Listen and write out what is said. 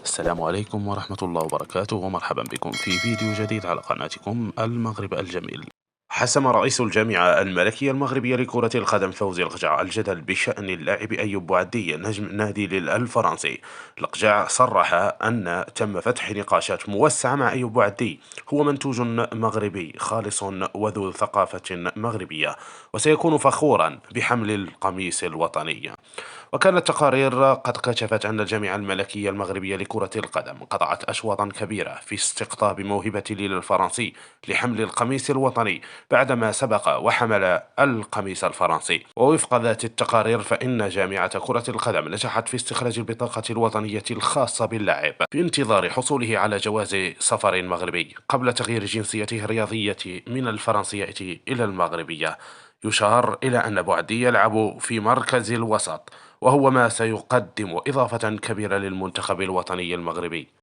السلام عليكم ورحمة الله وبركاته، ومرحبا بكم في فيديو جديد على قناتكم المغرب الجميل. حسم رئيس الجامعة الملكية المغربية لكرة القدم فوزي القجع الجدل بشأن اللاعب أيوب بوعدي نجم النادي الفرنسي. القجع صرح أن تم فتح نقاشات موسعة مع أيوب بوعدي، هو منتوج مغربي خالص وذو ثقافة مغربية، وسيكون فخورا بحمل القميص الوطني. وكانت تقارير قد كشفت أن الجامعة الملكية المغربية لكرة القدم قطعت أشواطا كبيرة في استقطاب موهبة ليل الفرنسي لحمل القميص الوطني بعدما سبق وحمل القميص الفرنسي. ووفق ذات التقارير فإن جامعة كرة القدم نجحت في استخراج البطاقة الوطنية الخاصة باللاعب في انتظار حصوله على جواز سفر مغربي قبل تغيير جنسيته الرياضية من الفرنسية إلى المغربية. يشار إلى أن بوعدي يلعب في مركز الوسط، وهو ما سيقدم إضافة كبيرة للمنتخب الوطني المغربي.